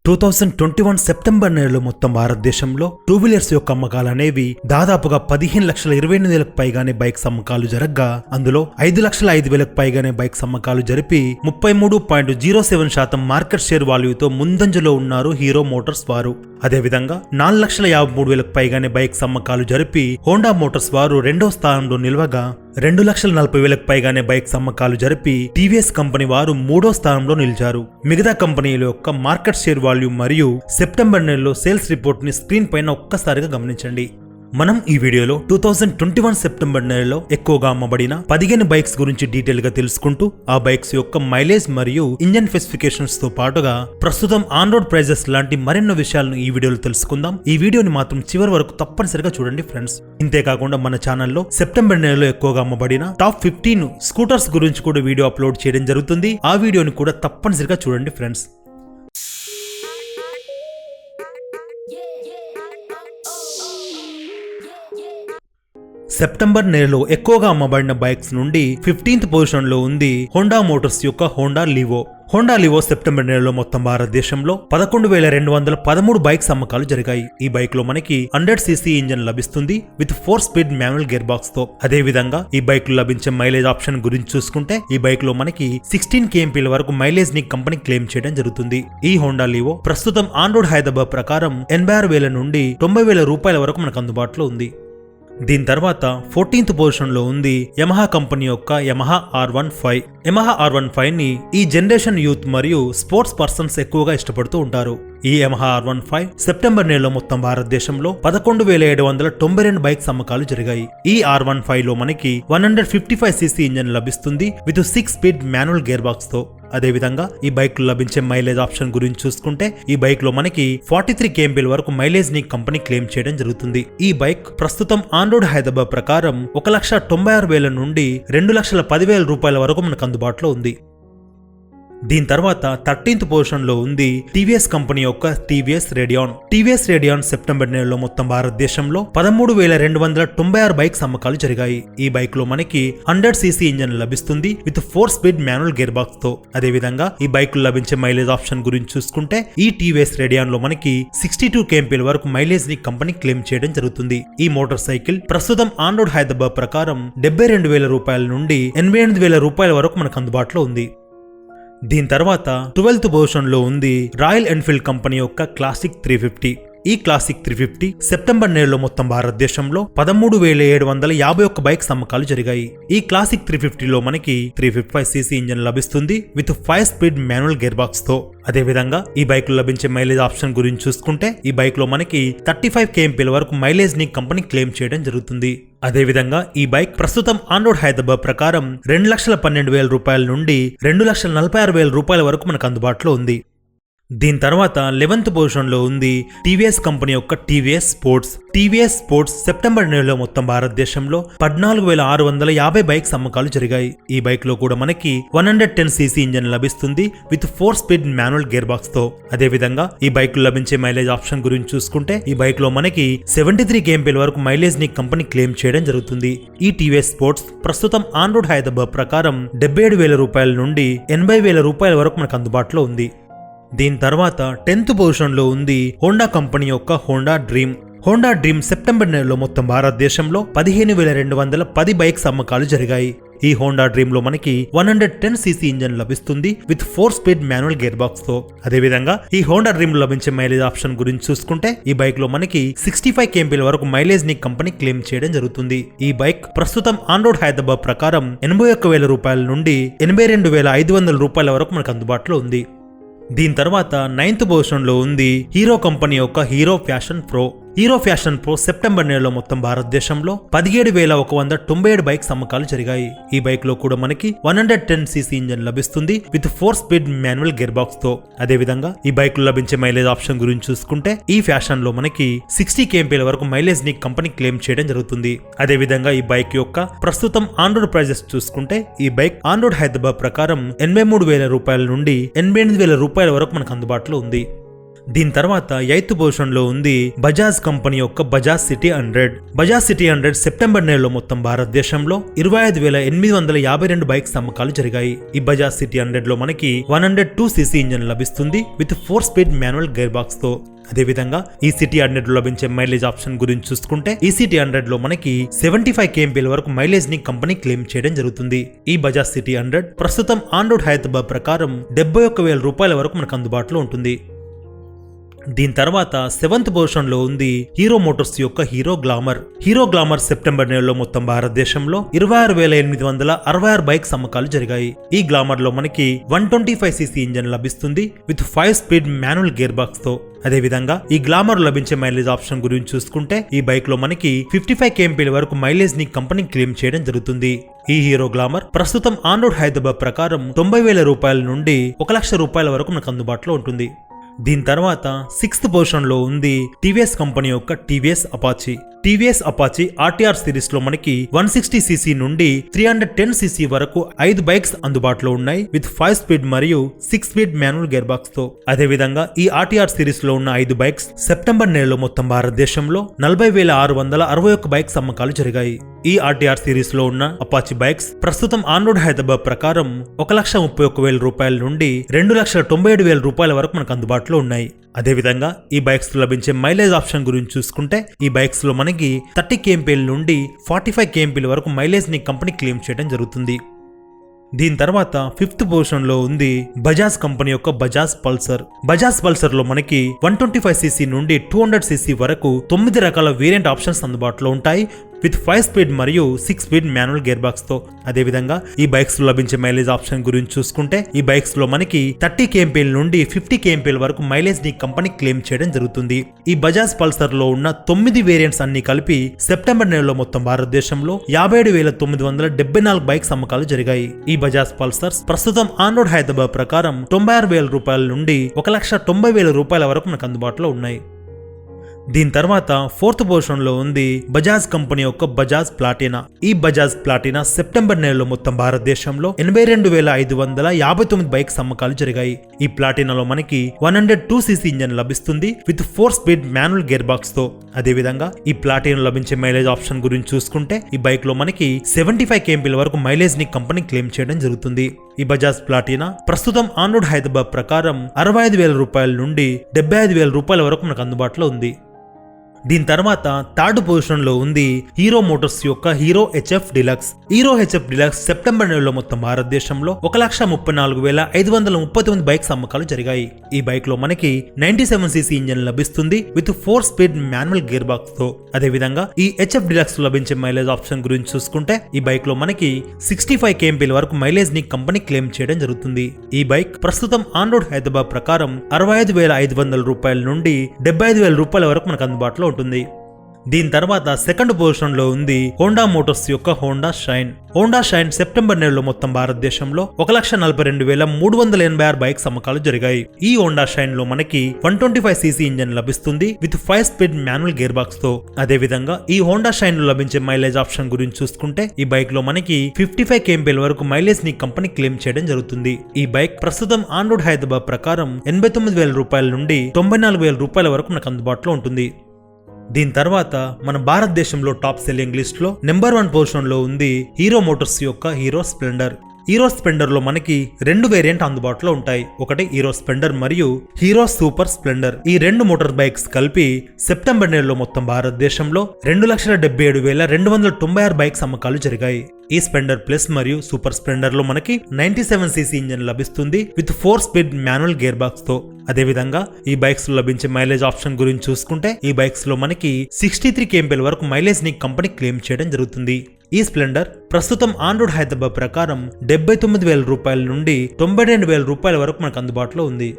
2021 September నెలలో మొత్తం భారతదేశంలో టూ వీలర్స్ యొక్క అమ్మకాలు అనేవి దాదాపుగా 15,28,000 పైగానే బైక్స్ అమ్మకాలు జరగ్గా అందులో 5,05,000 పైగానే బైక్స్ అమ్మకాలు జరిపి 33.07% మార్కెట్ షేర్ వాల్యూతో ముందంజలో ఉన్నారు హీరో మోటార్స్ వారు. అదేవిధంగా 4,53,000 పైగానే బైక్స్ అమ్మకాలు జరిపి హోండా మోటార్స్ వారు రెండో స్థానంలో నిలవగా 2,40,000 పైగానే బైక్స్ అమ్మకాలు జరిపి టీవీఎస్ కంపెనీ వారు మూడో స్థానంలో నిలిచారు. మిగతా కంపెనీల యొక్క మార్కెట్ షేర్ వాల్యూమ్ మరియు సెప్టెంబర్ నెలలో సేల్స్ రిపోర్ట్ ని స్క్రీన్ పైన ఒక్కసారిగా గమనించండి. మనం ఈ వీడియోలో 2021 సెప్టెంబర్ నెలలో ఎక్కువగా అమ్మబడిన 15 బైక్స్ గురించి డీటెయిల్ గా తెలుసుకుంటూ ఆ బైక్స్ యొక్క మైలేజ్ మరియు ఇంజన్ స్పెసిఫికేషన్స్ తో పాటుగా ప్రస్తుతం ఆన్ రోడ్ ప్రైజెస్ లాంటి మరెన్నో విషయాలను ఈ వీడియోలో తెలుసుకుందాం. ఈ వీడియోని మాత్రం చివరి వరకు తప్పనిసరిగా చూడండి ఫ్రెండ్స్. ఇంతేకాకుండా మన ఛానల్లో సెప్టెంబర్ నెలలో ఎక్కువగా అమ్మబడిన టాప్ 15 స్కూటర్స్ గురించి కూడా వీడియో అప్లోడ్ చేయడం జరుగుతుంది. ఆ వీడియోని కూడా తప్పనిసరిగా చూడండి ఫ్రెండ్స్. సెప్టెంబర్ నెలలో ఎక్కువగా అమ్మబడిన బైక్స్ నుండి 15th పొజిషన్ లో ఉంది హోండా మోటార్స్ యొక్క Honda Livo. Honda Livo September నెలలో మొత్తం భారతదేశంలో 11,213 బైక్స్ అమ్మకాలు జరిగాయి. ఈ బైక్ లో మనకి 100cc ఇంజన్ లభిస్తుంది with 4 speed manual gear box తో. అదే విధంగా ఈ బైక్ లో లభించే మైలేజ్ ఆప్షన్ గురించి చూసుకుంటే ఈ బైక్ లో మనకి 16 kmpల వరకు మైలేజ్ ని కంపెనీ క్లెయిమ్ చేయడం జరుగుతుంది. ఈ హోండా లివో ప్రస్తుతం ఆన్ రోడ్ హైదరాబాద్ ప్రకారం 86,000 నుండి 90,000 రూపాయల వరకు మనకు అందుబాటులో ఉంది. దీని తర్వాత 14th పొజిషన్ లో ఉంది యమహా కంపెనీ యొక్క యమహా R15. యమహా R15 ని ఈ జనరేషన్ యూత్ మరియు స్పోర్ట్స్ పర్సన్స్ ఎక్కువగా ఇష్టపడుతూ ఉంటారు. ఈ యమహా R15 సెప్టెంబర్ నెలలో మొత్తం భారతదేశంలో 11,792 బైక్స్ అమ్మకాలు జరిగాయి. ఈ R15 లో మనకి 155cc ఇంజన్ లభిస్తుంది with 6 speed manual gear box తో. అదేవిధంగా ఈ బైక్ లో లభించే మైలేజ్ ఆప్షన్ గురించి చూసుకుంటే ఈ బైక్ లో మనకి 43 kmpల వరకు మైలేజ్ ని కంపెనీ క్లెయిమ్ చేయడం జరుగుతుంది. ఈ బైక్ ప్రస్తుతం ఆన్ రోడ్ హైదరాబాద్ ప్రకారం 1,96,000 నుండి 2,10,000 రూపాయల వరకు మనకు అందుబాటులో ఉంది. దీని తర్వాత 13th పొజిషన్ లో ఉంది టీవీఎస్ కంపెనీ యొక్క TVS Radeon. TVS Radeon September నెలలో మొత్తం భారతదేశంలో 13,296 బైక్స్ అమ్మకాలు జరిగాయి. ఈ బైక్ లో మనకి 100cc ఇంజన్ లభిస్తుంది with 4 speed manual gear box తో. అదేవిధంగా ఈ బైక్ లో లభించే మైలేజ్ ఆప్షన్ గురించి చూసుకుంటే ఈ టీవీఎస్ రేడియాన్ లో మనకి 62 kmpల వరకు మైలేజ్ ని కంపెనీ క్లెయిమ్ చేయడం జరుగుతుంది. ఈ మోటార్ సైకిల్ ప్రస్తుతం ఆన్ రోడ్ హైదరాబాద్ ప్రకారం 72,000 రూపాయల నుండి 88,000 రూపాయల వరకు మనకు అందుబాటులో ఉంది. దీని తర్వాత 12th పొజిషన్ లో ఉంది రాయల్ ఎన్ఫీల్డ్ కంపెనీ యొక్క క్లాసిక్ 350. ఈ క్లాసిక్ 350 సెప్టెంబర్ నెలలో మొత్తం భారతదేశంలో 13,751 బైక్స్ అమ్మకాలు జరిగాయి. ఈ క్లాసిక్ 350 లో మనకి 355cc ఇంజన్ లభిస్తుంది with 5 speed manual gear box తో. అదేవిధంగా ఈ బైక్ లో లభించే మైలేజ్ ఆప్షన్ గురించి చూసుకుంటే ఈ బైక్ లో మనకి 35 kmpల వరకు మైలేజ్ ని కంపెనీ క్లెయిమ్ చేయడం జరుగుతుంది. అదేవిధంగా ఈ బైక్ ప్రస్తుతం ఆన్ రోడ్ హైదరాబాద్ ప్రకారం 2,12,000 రూపాయల నుండి 2,46,000 రూపాయల వరకు మనకు అందుబాటులో ఉంది. దీని తర్వాత 11th పొజిషన్ లో ఉంది టీవీఎస్ కంపెనీ యొక్క TVS sports. TVS sports September నెలలో మొత్తం భారతదేశంలో 14,650 బైక్స్ అమ్మకాలు జరిగాయి. ఈ బైక్ లో కూడా మనకి 110cc ఇంజన్ లభిస్తుంది with 4 speed manual gear box తో. అదేవిధంగా ఈ బైక్ లో లభించే మైలేజ్ ఆప్షన్ గురించి చూసుకుంటే ఈ బైక్ లో మనకి 73 kmpల వరకు మైలేజ్ ని కంపెనీ క్లెయిమ్ చేయడం జరుగుతుంది. ఈ టీవీఎస్ స్పోర్ట్స్ ప్రస్తుతం ఆన్ రోడ్ హైదరాబాద్ ప్రకారం 77,000 రూపాయల నుండి 80,000 రూపాయల వరకు మనకు అందుబాటులో ఉంది. దీని తర్వాత 10th పొజిషన్ లో ఉంది హోండా కంపెనీ యొక్క Honda dream. Honda dream September నెలలో మొత్తం భారతదేశంలో 15,210 బైక్స్ అమ్మకాలు జరిగాయి. ఈ హోండా డ్రీమ్ లో మనకి 110cc ఇంజన్ లభిస్తుంది with 4 speed manual gear box తో. అదేవిధంగా ఈ హోండా డ్రీమ్ లో లభించే మైలేజ్ ఆప్షన్ గురించి చూసుకుంటే ఈ బైక్ లో మనకి 65 kmpల వరకు మైలేజ్ ని కంపెనీ క్లెయిమ్ చేయడం జరుగుతుంది. ఈ బైక్ ప్రస్తుతం ఆన్ రోడ్ హైదరాబాద్ ప్రకారం 81,000 రూపాయల నుండి 82,500 రూపాయల వరకు మనకు అందుబాటులో ఉంది. దీని తర్వాత 9th పొజిషన్ లో ఉంది హీరో కంపెనీ యొక్క hero fashion pro. Hero fashion pro September నెలలో మొత్తం భారతదేశంలో 17,197 బైక్స్ అమ్మకాలు జరిగాయి. ఈ బైక్ లో కూడా మనకి 110cc ఇంజన్ లభిస్తుంది with 4 speed manual gear box తో. అదేవిధంగా ఈ బైక్ లో లభించే మైలేజ్ ఆప్షన్ గురించి చూసుకుంటే ఈ ఫ్యాషన్ లో మనకి 60 kmpల వరకు మైలేజ్ ని కంపెనీ క్లెయిమ్ చేయడం జరుగుతుంది. అదేవిధంగా ఈ బైక్ యొక్క ప్రస్తుతం ఆన్ రోడ్ ప్రైజెస్ చూసుకుంటే ఈ బైక్ ఆన్ రోడ్ హైదరాబాద్ ప్రకారం 83,000 రూపాయల నుండి 88,000 రూపాయల వరకు మనకు అందుబాటులో ఉంది. దీని తర్వాత 8th పొజిషన్ లో ఉంది బజాజ్ కంపెనీ యొక్క Bajaj city 100. Bajaj city 100 September నెలలో మొత్తం భారతదేశంలో 25,852 బైక్స్ అమ్మకాలు జరిగాయి. ఈ బజాజ్ సిటీ 100 లో మనకి 102cc ఇంజన్ లభిస్తుంది with 4 speed manual gear box తో. అదేవిధంగా ఈ సిటీ 100 లో లభించే మైలేజ్ ఆప్షన్ గురించి చూసుకుంటే ఈ సిటీ 100 లో మనకి 75 kmpl వరకు మైలేజ్ ని కంపెనీ క్లెయిమ్ చేయడం జరుగుతుంది. ఈ బజాజ్ సిటీ 100 ప్రస్తుతం ఆన్ రోడ్ హైదరాబాద్ ప్రకారం 71,000 రూపాయల వరకు మనకు అందుబాటులో ఉంటుంది. దీని తర్వాత 7th పొజిషన్ లో ఉంది హీరో మోటార్స్ యొక్క hero glamour. Hero glamour September నెలలో మొత్తం భారతదేశంలో 26,866 బైక్స్ అమ్మకాలు జరిగాయి. ఈ గ్లామర్ లో మనకి 125cc ఇంజన్ లభిస్తుంది with 5 speed manual gear box తో. అదేవిధంగా ఈ గ్లామర్ లభించే మైలేజ్ ఆప్షన్ గురించి చూసుకుంటే ఈ బైక్ లో మనకి 55 kmpl వరకు మైలేజ్ ని కంపెనీ క్లెయిమ్ చేయడం జరుగుతుంది. ఈ హీరో గ్లామర్ ప్రస్తుతం ఆన్ రోడ్ హైదరాబాద్ ప్రకారం 90,000 రూపాయల నుండి 1,00,000 రూపాయల వరకు మనకు అందుబాటులో ఉంటుంది. దీని తర్వాత 6th పొజిషన్ లో ఉంది టీవీఎస్ కంపెనీ యొక్క TVS Apache. TVS Apache RTR series లో మనకి 160cc నుండి 310cc వరకు 5 బైక్స్ అందుబాటులో ఉన్నాయి విత్ 5 స్పీడ్ మరియు 6 స్పీడ్ మాన్యువల్ గేర్ బాక్స్ తో. అదేవిధంగా ఈ ఆర్టీఆర్ సిరీస్ లో ఉన్న 5 బైక్స్ సెప్టెంబర్ నెలలో మొత్తం భారతదేశంలో 40,661 బైక్స్ అమ్మకాలు జరిగాయి. ఈ ఆర్టీఆర్ సిరీస్ లో ఉన్న అపాచీ బైక్స్ ప్రస్తుతం ఆన్ రోడ్ హైదరాబాద్ ప్రకారం 1,31,000 రూపాయల నుండి 2,97,000 రూపాయల వరకు మనకు అందుబాటులో ఉన్నాయి. అదేవిధంగా ఈ బైక్స్ లో లభించే మైలేజ్ ఆప్షన్ గురించి చూసుకుంటే ఈ బైక్స్ లో మనకి 30 kmpl నుండి 45 kmpl వరకు మైలేజ్ ని కంపెనీ క్లెయిమ్ చేయడం జరుగుతుంది. దీని తర్వాత 5th పొజిషన్ లో ఉంది బజాజ్ కంపెనీ యొక్క బజాజ్ పల్సర్. బజాజ్ పల్సర్ లో మనకి 125cc నుండి 200cc వరకు 9 రకాల వేరియంట్ ఆప్షన్స్ అందుబాటులో ఉంటాయి విత్ 5 స్పీడ్ మరియు 6 స్పీడ్ మాన్యువల్ గేర్ బాక్స్ తో. అదేవిధంగా ఈ బైక్స్ లో లభించే మైలేజ్ ఆప్షన్ గురించి చూసుకుంటే ఈ బైక్స్ లో మనకి 30 kmpl నుండి 50 kmpl వరకు మైలేజ్ ని కంపెనీ క్లెయిమ్ చేయడం జరుగుతుంది. ఈ బజాజ్ పల్సర్ లో ఉన్న 9 వేరియంట్స్ అన్ని కలిపి సెప్టెంబర్ నెలలో మొత్తం భారతదేశంలో 57,974 బైక్స్ అమ్మకాలు జరిగాయి. ఈ బజాజ్ పల్సర్స్ ప్రస్తుతం ఆన్ రోడ్ హైదరాబాద్ ప్రకారం 96,000 రూపాయల నుండి 1,90,000 రూపాయల వరకు మనకు అందుబాటులో ఉన్నాయి. దీని తర్వాత 4th పొజిషన్ లో ఉంది బజాజ్ కంపెనీ యొక్క బజాజ్ ప్లాటినా. ఈ బజాజ్ ప్లాటినా సెప్టెంబర్ నెలలో మొత్తం భారతదేశంలో 82,559 బైక్స్ అమ్మకాలు జరిగాయి. ఈ ప్లాటినాలో మనకి 102cc ఇంజన్ లభిస్తుంది with 4 speed manual gear box తో. అదేవిధంగా ఈ ప్లాటినా లభించే మైలేజ్ ఆప్షన్ గురించి చూసుకుంటే ఈ బైక్ లో మనకి 75 kmpl వరకు మైలేజ్ ని కంపెనీ క్లెయిమ్ చేయడం జరుగుతుంది. ఈ బజాజ్ ప్లాటినా ప్రస్తుతం ఆన్ రోడ్ హైదరాబాద్ ప్రకారం 65,000 రూపాయల నుండి 75,000 రూపాయల వరకు మనకు అందుబాటులో ఉంది. దీని తర్వాత 3rd పొజిషన్ లో ఉంది హీరో మోటార్స్ యొక్క hero HF deluxe. Hero HF deluxe September నెలలో మొత్తం భారతదేశంలో 1,34,539 బైక్స్ అమ్మకాలు జరిగాయి. ఈ బైక్ లో మనకి 97cc ఇంజన్ లభిస్తుంది with 4 speed manual gear box తో. అదేవిధంగా ఈ హెచ్ఎఫ్ డిలక్స్ లభించే మైలేజ్ ఆప్షన్ గురించి చూసుకుంటే ఈ బైక్ లో మనకి 65 kmpl వరకు మైలేజ్ ని కంపెనీ క్లెయిమ్ చేయడం జరుగుతుంది. ఈ బైక్ ప్రస్తుతం ఆన్ రోడ్ హైదరాబాద్ ప్రకారం 65,500 రూపాయల నుండి 75,000 రూపాయల వరకు మనకు అందుబాటులో ఉంటుంది. దీని తర్వాత 2nd పొజిషన్ లో ఉంది హోండా మోటార్స్ యొక్క Honda shine. Honda shine September నెలలో మొత్తం భారతదేశంలో 1,42,386 బైక్స్ అమ్మకాలు జరిగాయి. ఈ హోండా షైన్ లో మనకి 125cc ఇంజన్ లభిస్తుంది with 5 speed manual gear box తో. అదేవిధంగా ఈ హోండా షైన్ లో లభించే మైలేజ్ ఆప్షన్ గురించి చూసుకుంటే ఈ బైక్ లో మనకి 55 kmpl వరకు మైలేజ్ ని కంపెనీ క్లెయిమ్ చేయడం జరుగుతుంది. ఈ బైక్ ప్రస్తుతం ఆన్ రోడ్ హైదరాబాద్ ప్రకారం 89,000 రూపాయల నుండి 94,000 రూపాయల వరకు మనకు అందుబాటులో ఉంటుంది. దీని తర్వాత మన భారతదేశంలో టాప్ సెల్లింగ్ లిస్ట్ లో నెంబర్ 1 పొజిషన్ లో ఉంది హీరో మోటార్స్ యొక్క హీరో స్ప్లెండర్. హీరో స్ప్లెండర్ లో మనకి 2 వేరియంట్ అందుబాటులో ఉంటాయి. ఒకటి హీరో స్ప్లెండర్ మరియు హీరో సూపర్ స్ప్లెండర్. ఈ 2 మోటార్ బైక్స్ కలిపి సెప్టెంబర్ నెలలో మొత్తం భారతదేశంలో 2,77,296 బైక్స్ అమ్మకాలు జరిగాయి. ఈ స్ప్లెండర్ ప్లస్ మరియు సూపర్ స్ప్లెండర్ లో మనకి 97cc ఇంజన్ లభిస్తుంది with 4 speed manual gear box తో. అదేవిధంగా ఈ బైక్స్ లో లభించే మైలేజ్ ఆప్షన్ గురించి చూసుకుంటే ఈ బైక్స్ లో మనకి 63 kmpl వరకు మైలేజ్ ని కంపెనీ క్లెయిమ్ చేయడం జరుగుతుంది. ఈ స్ప్లెండర్ ప్రస్తుతం ఆన్ రోడ్ హైదరాబాద్ ప్రకారం 79,000 రూపాయల నుండి 92,000 రూపాయల వరకు మనకు అందుబాటులో ఉంది.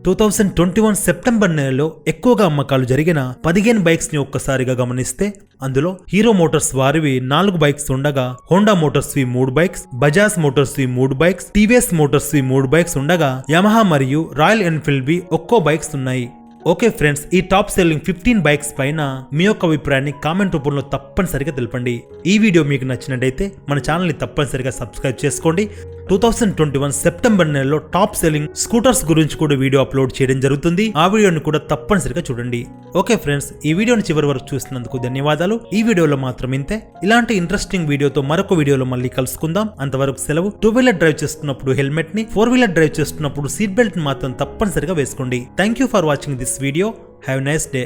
2021 సెప్టెంబర్ నెలలో ఎక్కువగా అమ్మకాలు జరిగిన 15 బైక్స్ ని ఒక్కసారిగా గమనిస్తే అందులో హీరో మోటార్స్ వారివి 4 బైక్స్ ఉండగా, హోండా మోటార్స్ వి 3 బైక్స్, బజాజ్ మోటార్స్ వి 3 బైక్స్, టీవీఎస్ మోటార్స్ వి 3 బైక్స్ ఉండగా యమహా మరియు రాయల్ ఎన్ఫీల్డ్ వి ఒక్కో బైక్స్ ఉన్నాయి. ఓకే ఫ్రెండ్స్, ఈ టాప్ సెల్లింగ్ 15 బైక్స్ పైన మీ యొక్క అభిప్రాయాన్ని కామెంట్ రూపంలో తప్పనిసరిగా తెలపండి. ఈ వీడియో మీకు నచ్చినట్టయితే మన ఛానల్ని తప్పనిసరిగా సబ్స్క్రైబ్ చేసుకోండి. 2021 సెప్టెంబర్ నెలలో టాప్ సెల్లింగ్ స్కూటర్స్ గురించి కూడా వీడియో అప్లోడ్ చేయడం జరుగుతుంది. ఆ వీడియోని కూడా తప్పనిసరిగా చూడండి. ఓకే ఫ్రెండ్స్, ఈ వీడియోని చివరి వరకు చూసినందుకు ధన్యవాదాలు. ఈ వీడియోలో మాత్రం ఇంతే. ఇలాంటి ఇంట్రెస్టింగ్ వీడియోతో మరొక వీడియోలో మళ్ళీ కలుసుకుందాం. అంతవరకు సెలవు. 2 వీలర్ డ్రైవ్ చేస్తున్నప్పుడు హెల్మెట్ ని, 4 వీలర్ డ్రైవ్ చేస్తున్నప్పుడు సీట్ బెల్ట్ మాత్రం తప్పనిసరిగా వేసుకోండి. Thank you for watching this video. Have nice day.